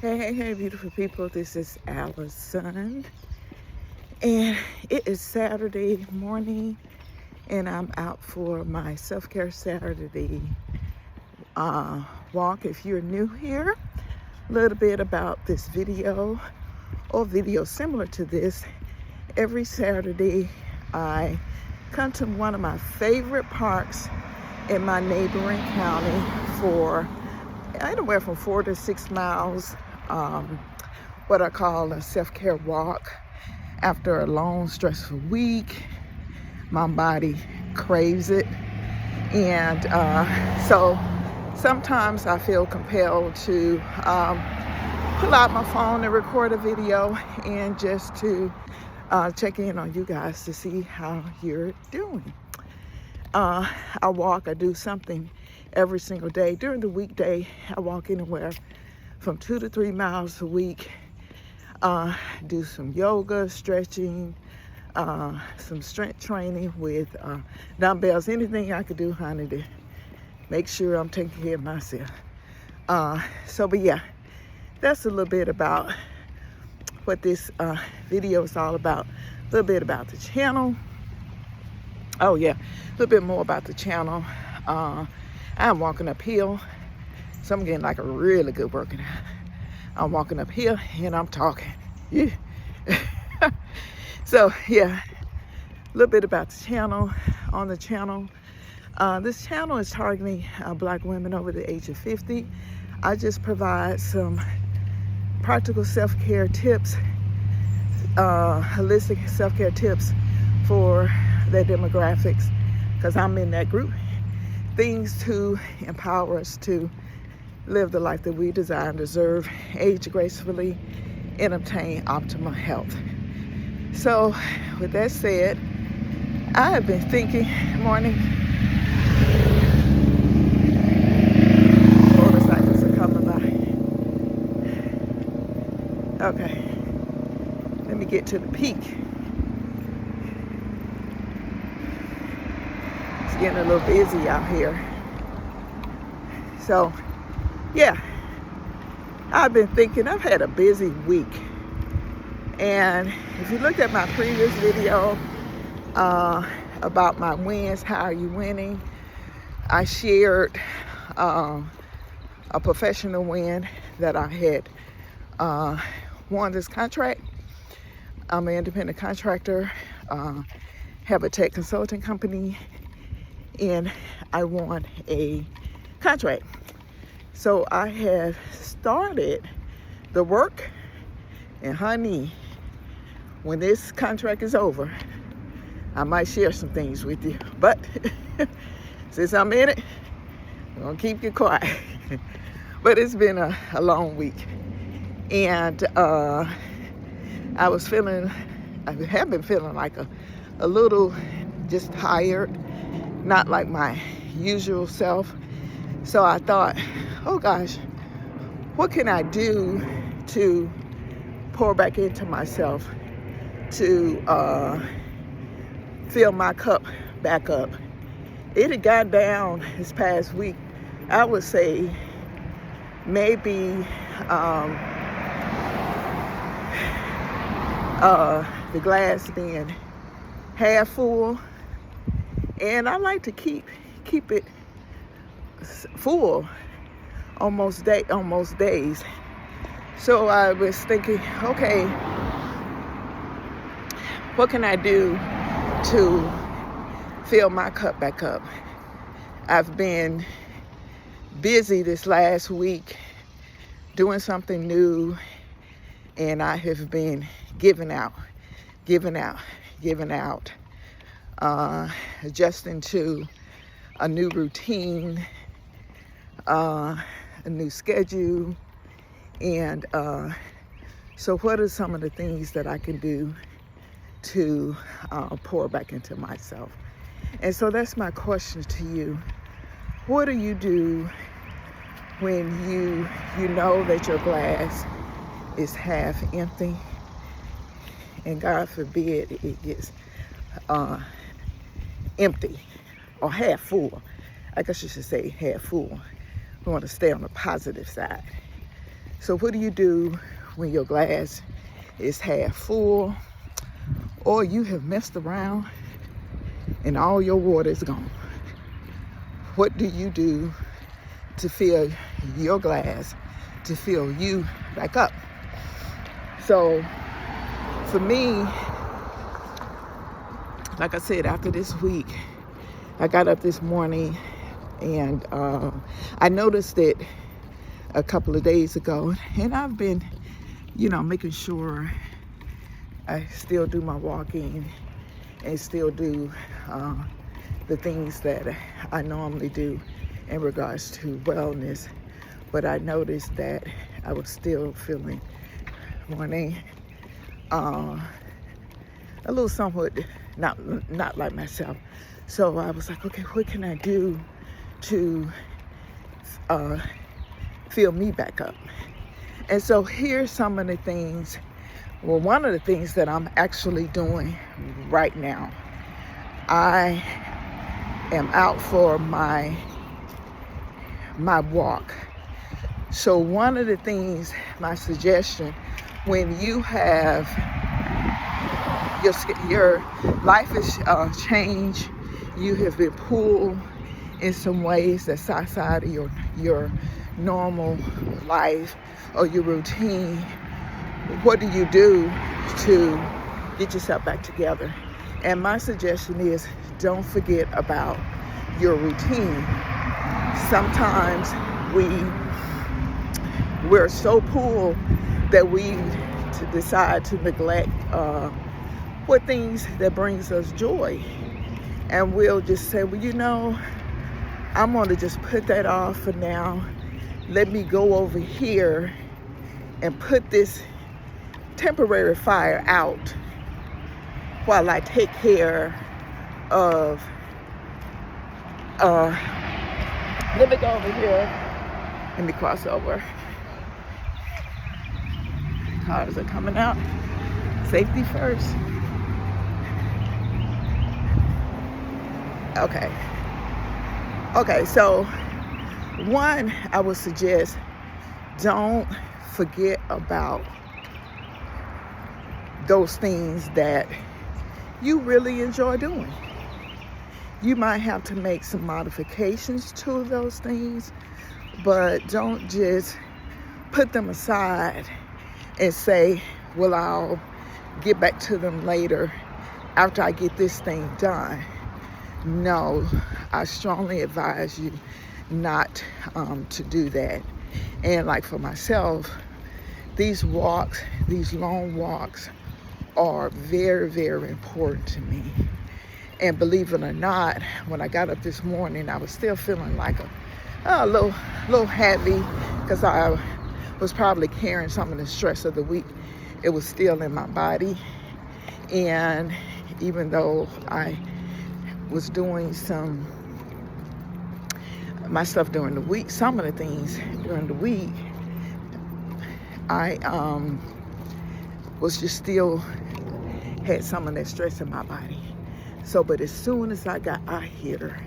Hey, beautiful people. This is Allison. And it is Saturday morning, and I'm out for my self-care Saturday walk. If you're new here, a little bit about this video or video similar to this. Every Saturday, I come to one of my favorite parks in my neighboring county for anywhere from 4 to 6 miles. What I call a self-care walk. After a long, stressful week, my body craves it. And so sometimes I feel compelled to pull out my phone and record a video and just to check in on you guys to see how you're doing. I do something every single day. During the weekday, I walk anywhere from 2 to 3 miles a week. Do some yoga, stretching, some strength training with dumbbells, anything I could do, honey, to make sure I'm taking care of myself. But yeah, that's a little bit about what this video is all about. A little bit about the channel. Oh yeah, a little bit more about the channel. I'm walking uphill, so I'm getting like a really good workout. I'm walking up here and I'm talking. Yeah. So yeah, a little bit about the channel. On the channel, this channel is targeting Black women over the age of 50. I just provide some practical self-care tips, holistic self-care tips for their demographics, because I'm in that group. Things to empower us to live the life that we desire and deserve, age gracefully, and obtain optimal health. So, with that said, I have been thinking, morning, motorcycles are coming by. Okay, let me get to the peak. It's getting a little busy out here. So, yeah, I've been thinking, I've had a busy week. And if you looked at my previous video about my wins, how are you winning? I shared a professional win that I had won this contract. I'm an independent contractor, have a tech consulting company, and I won a contract. So I have started the work, and honey, when this contract is over, I might share some things with you. But since I'm in it, I'm gonna keep you quiet. But it's been a long week, and I have been feeling like a little just tired, not like my usual self. So I thought, oh gosh, what can I do to pour back into myself to fill my cup back up? It had got down this past week, I would say maybe the glass being half full, and I like to keep it full almost days. So I was thinking, okay, what can I do to fill my cup back up? I've been busy this last week doing something new, and I have been giving out, adjusting to a new routine, a new schedule. And so what are some of the things that I can do to pour back into myself? And so that's my question to you. What do you do when you know that your glass is half empty, and God forbid it gets empty or half full? I guess you should say half full. We want to stay on the positive side. So what do you do when your glass is half full, or you have messed around and all your water is gone? What do you do to fill your glass, to fill you back up? So for me, like I said, after this week, I got up this morning and I noticed it a couple of days ago, and I've been, making sure I still do my walking and still do the things that I normally do in regards to wellness. But I noticed that I was still feeling morning a little somewhat not like myself. So I was like, okay, what can I do to fill me back up? And so here's some of the things. Well, one of the things that I'm actually doing right now, I am out for my walk. So one of the things, my suggestion, when you have your life has changed, you have been pulled in some ways that's outside of your normal life or your routine, what do you do to get yourself back together? And my suggestion is, don't forget about your routine. Sometimes we're so pulled that we decide to neglect what things that brings us joy. And we'll just say, well, I'm going to just put that off for now. Let me go over here and put this temporary fire out while I take care of, let me go over here. Let me cross over. Cars are coming out. Safety first. Okay, so one, I would suggest, don't forget about those things that you really enjoy doing. You might have to make some modifications to those things, but don't just put them aside and say, well, I'll get back to them later after I get this thing done. No, I strongly advise you not to do that. And like for myself, these long walks are very, very important to me. And believe it or not, when I got up this morning, I was still feeling like a little heavy, because I was probably carrying some of the stress of the week. It was still in my body. And even though I was doing my stuff during the week, some of the things during the week, I was just still had some of that stress in my body. So, but as soon as I got out here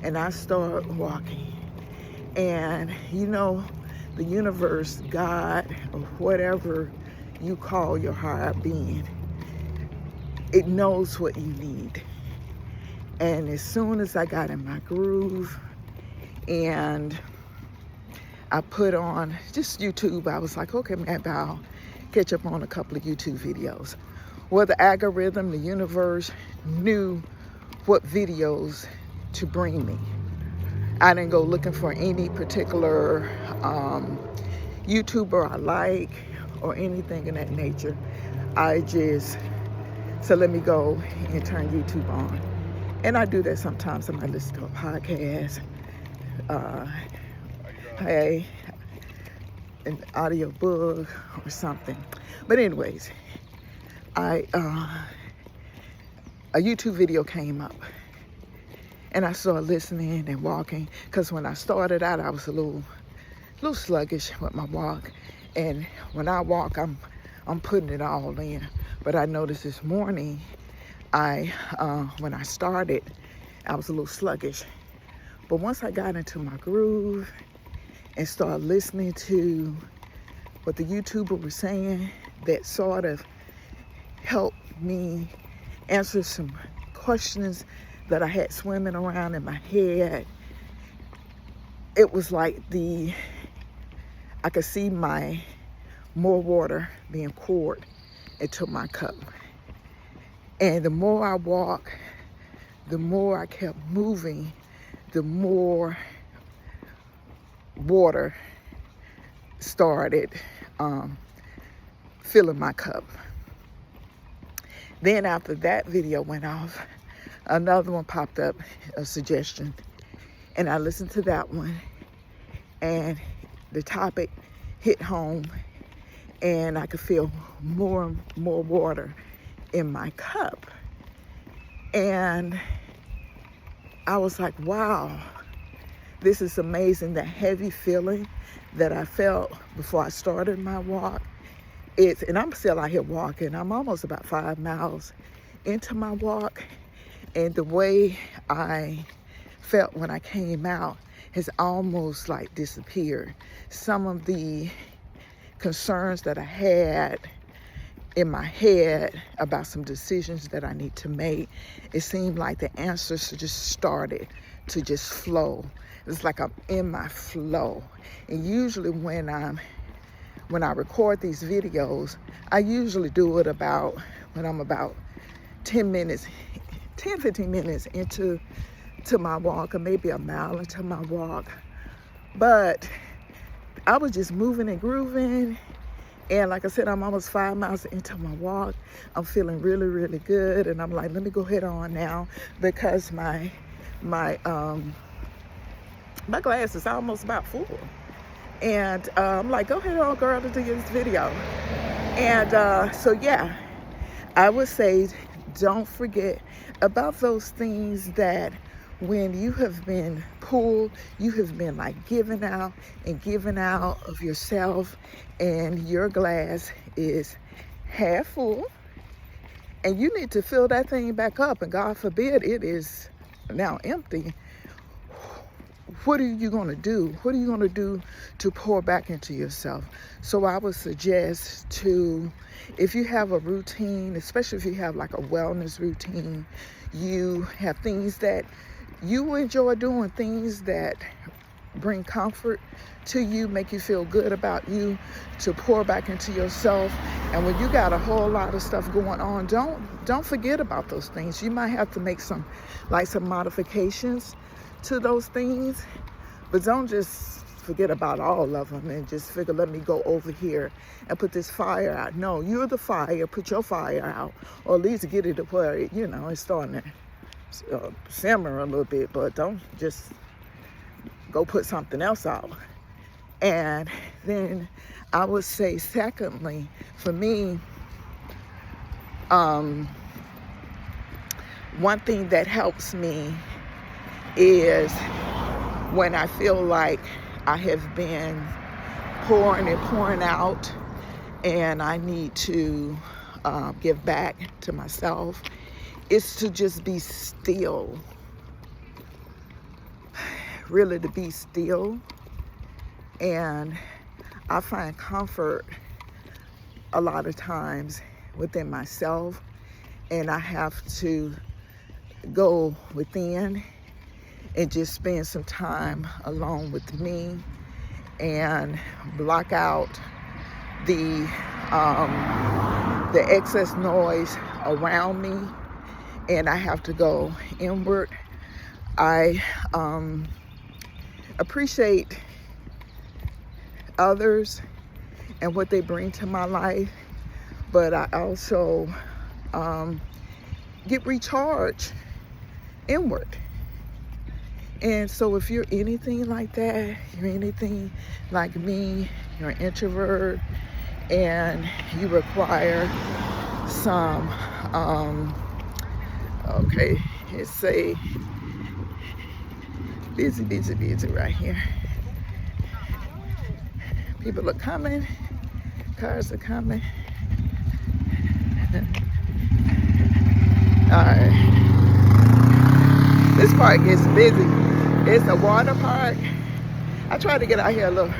and I started walking, and the universe, God, or whatever you call your higher being, it knows what you need. And as soon as I got in my groove and I put on just YouTube, I was like, okay, maybe I'll catch up on a couple of YouTube videos. Well, the algorithm, the universe knew what videos to bring me. I didn't go looking for any particular YouTuber I like or anything of that nature. I just said, let me go and turn YouTube on. And I do that sometimes. I might listen to a podcast, an audio book or something. But anyways, a YouTube video came up, and I started listening and walking, because when I started out, I was a little sluggish with my walk, and when I walk, I'm putting it all in. But I noticed this morning, when I started, I was a little sluggish. But once I got into my groove and started listening to what the YouTuber was saying that sort of helped me answer some questions that I had swimming around in my head. It was like I could see more water being poured into my cup. And the more I walked, the more I kept moving, the more water started filling my cup. Then after that video went off, another one popped up, a suggestion, and I listened to that one, and the topic hit home, and I could feel more and more water in my cup. And I was like, wow, this is amazing. The heavy feeling that I felt before I started my walk, and I'm still out here walking. I'm almost about 5 miles into my walk, and the way I felt when I came out has almost like disappeared. Some of the concerns that I had in my head about some decisions that I need to make, it seemed like the answers just started to just flow. It's like I'm in my flow. And usually when I record these videos, I usually do it when I'm about 10, 15 minutes into my walk, or maybe a mile into my walk. But I was just moving and grooving. And like I said, I'm almost 5 miles into my walk. I'm feeling really, really good. And I'm like, let me go ahead on now, because my glass is almost about full. And I'm like, go ahead on, girl, to do this video. And so yeah, I would say don't forget about those things that when you have been pulled, you have been like giving out of yourself, and your glass is half full, and you need to fill that thing back up, and God forbid it is now empty. What are you going to do? What are you going to do to pour back into yourself? So I would suggest if you have a routine, especially if you have like a wellness routine, you have things that you enjoy doing, things that bring comfort to you, make you feel good about you, to pour back into yourself. And when you got a whole lot of stuff going on, don't forget about those things. You might have to make some modifications to those things, but don't just forget about all of them and just figure, let me go over here and put this fire out. No, you're the fire. Put your fire out, or at least get it to where it's starting to simmer a little bit, but don't just go put something else out. And then I would say, secondly, for me, one thing that helps me is when I feel like I have been pouring out, and I need to give back to myself, is to just be still. Really, to be still. And I find comfort a lot of times within myself, and I have to go within and just spend some time alone with me and block out the excess noise around me, and I have to go inward. I appreciate others and what they bring to my life, but I also get recharged inward. And so if you're anything like that, you're anything like me, you're an introvert, and you require some, okay, it's a busy right here. People are coming, cars are coming. All right. This park gets busy. It's a water park. I try to get out here a little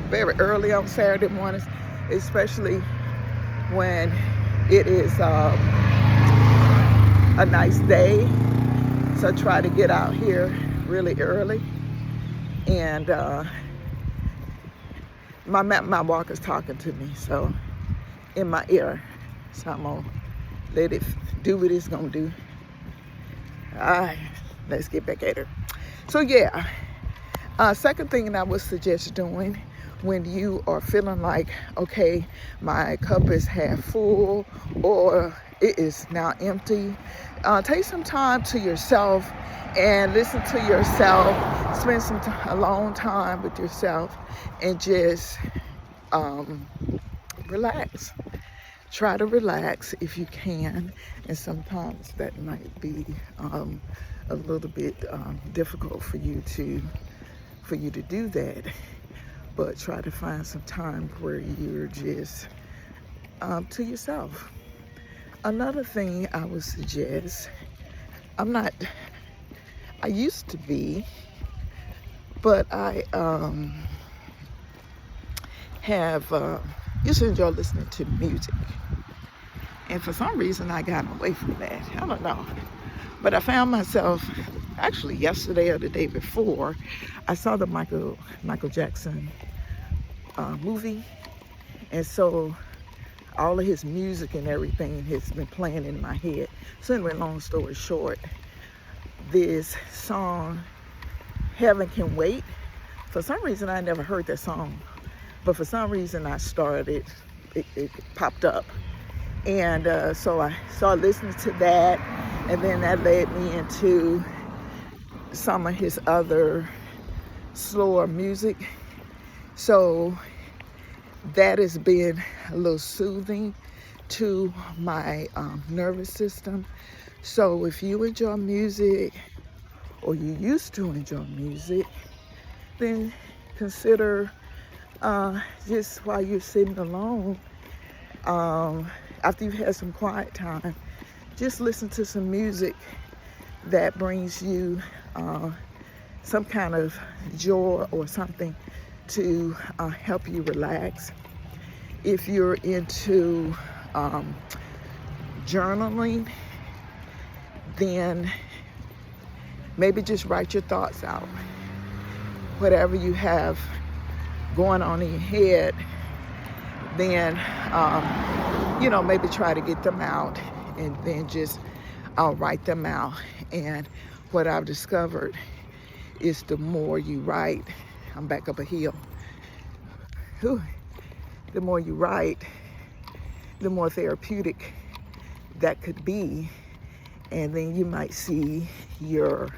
very early on Saturday mornings, especially when it is a nice day. So I try to get out here really early. And my walker's talking to me, so in my ear. So I'm gonna let it do what it's gonna do. All right, let's get back at it. So yeah, second thing I would suggest doing when you are feeling like, okay, my cup is half full or it is now empty, take some time to yourself and listen to yourself. Spend some alone time with yourself and just relax. Try to relax if you can, and sometimes that might be a little bit difficult for you to do that. But try to find some time where you're just to yourself. Another thing I would suggest, I used to be, but I used to enjoy listening to music. And for some reason I got away from that. I don't know. But I found myself, actually yesterday or the day before, I saw the Michael Jackson movie. And so all of his music and everything has been playing in my head. So anyway, long story short, this song, Heaven Can Wait, for some reason I never heard that song. But for some reason I started, it popped up. And so I started listening to that, and then that led me into some of his other slower music. So that has been a little soothing to my nervous system. So if you enjoy music, or you used to enjoy music, then consider just while you're sitting alone, after you've had some quiet time, just listen to some music that brings you some kind of joy or something to help you relax. If you're into journaling, then maybe just write your thoughts out. Whatever you have going on in your head, then maybe try to get them out, and then just write them out. And what I've discovered is the more you write, I'm back up a hill. The more you write, the more therapeutic that could be. And then you might see your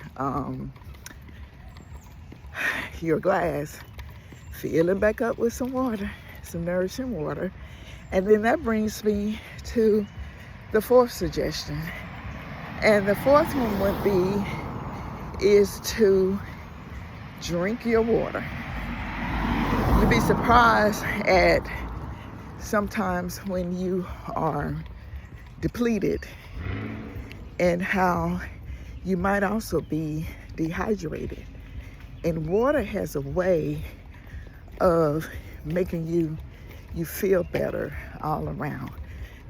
glass filling back up with some water, some nourishing water. And then that brings me to the fourth suggestion. And the fourth one would is to drink your water. You'd be surprised at sometimes when you are depleted and how you might also be dehydrated. And water has a way of making you feel better all around,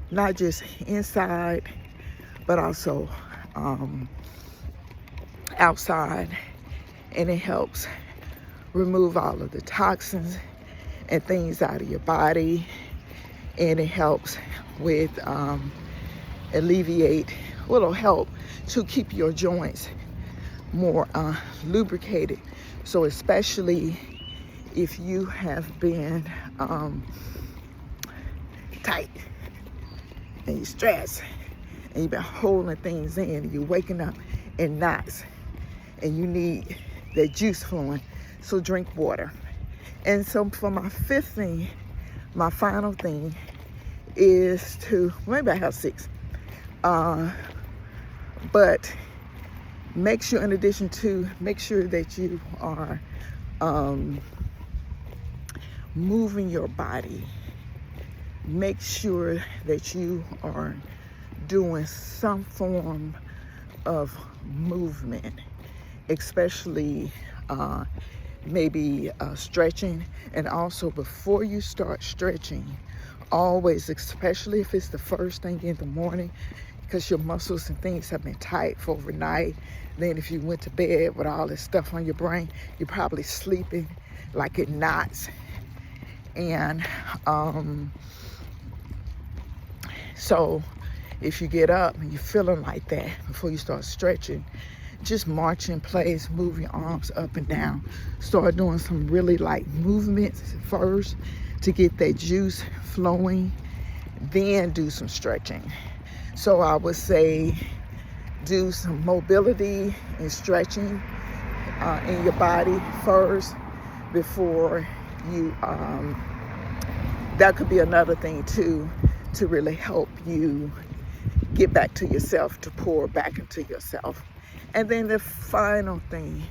not just inside, but also outside. And it helps remove all of the toxins and things out of your body, and it helps with it'll help to keep your joints more lubricated. So especially if you have been tight and you're stressed and you've been holding things in, and you're waking up in knots and you need that juice flowing, so drink water. And so for my fifth thing, my final thing is to, maybe I have six, but make sure, in addition to, make sure that you are moving your body. Make sure that you are doing some form of movement, especially maybe stretching. And also before you start stretching, always, especially if it's the first thing in the morning, because your muscles and things have been tight for overnight. Then if you went to bed with all this stuff on your brain, you're probably sleeping like in knots. And so if you get up and you're feeling like that, before you start stretching, just march in place, move your arms up and down. Start doing some really light movements first to get that juice flowing, then do some stretching. So I would say do some mobility and stretching in your body first before you, that could be another thing too, to really help you get back to yourself, to pour back into yourself. And then the final thing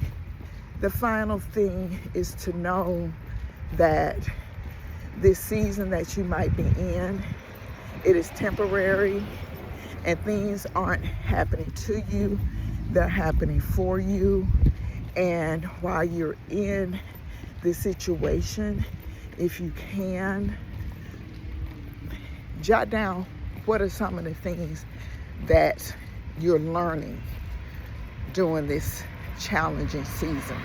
is to know that this season that you might be in, it is temporary, and things aren't happening to you, they're happening for you. And while you're in this situation, if you can, jot down what are some of the things that you're learning during this challenging season,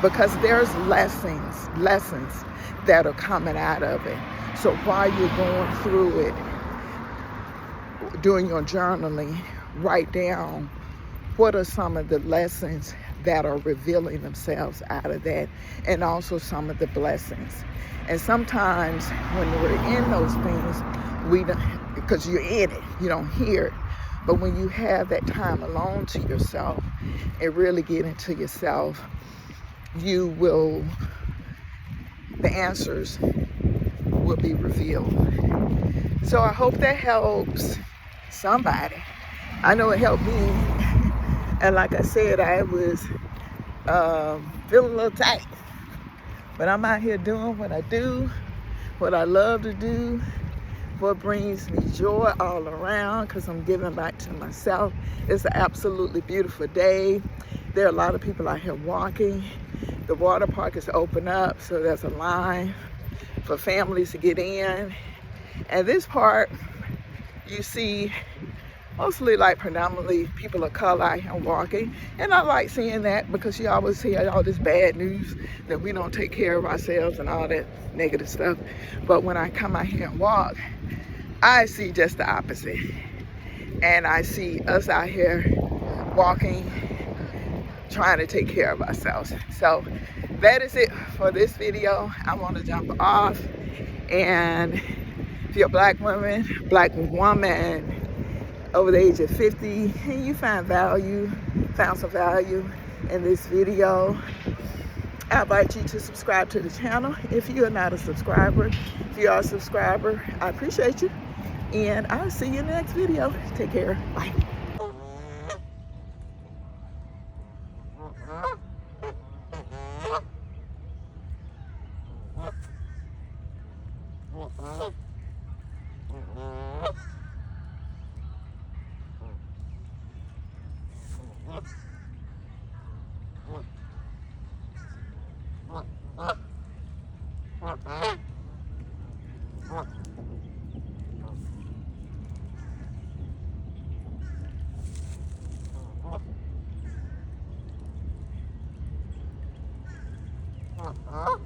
because there's lessons that are coming out of it. So while you're going through it, doing your journaling, write down what are some of the lessons that are revealing themselves out of that, and also some of the blessings. And sometimes when we're in those things, we don't, because you're in it, you don't hear it. But when you have that time alone to yourself and really get into yourself, the answers will be revealed. So I hope that helps somebody. I know it helped me. And like I said, I was feeling a little tight. But I'm out here doing what I do, what I love to do, what brings me joy all around, because I'm giving back to myself. It's an absolutely beautiful day. There are a lot of people out here walking. The water park is open up, so there's a line for families to get in. And this part, you see mostly like predominantly people of color out here walking. And I like seeing that, because you always hear all this bad news that we don't take care of ourselves and all that negative stuff. But when I come out here and walk, I see just the opposite. And I see us out here walking, trying to take care of ourselves. So that is it for this video. I want to jump off. And if you're a black woman over the age of 50, and you found some value in this video, I invite you to subscribe to the channel if you are not a subscriber. If you are a subscriber, I appreciate you. And I'll see you in the next video. Take care. Bye. Uh-huh.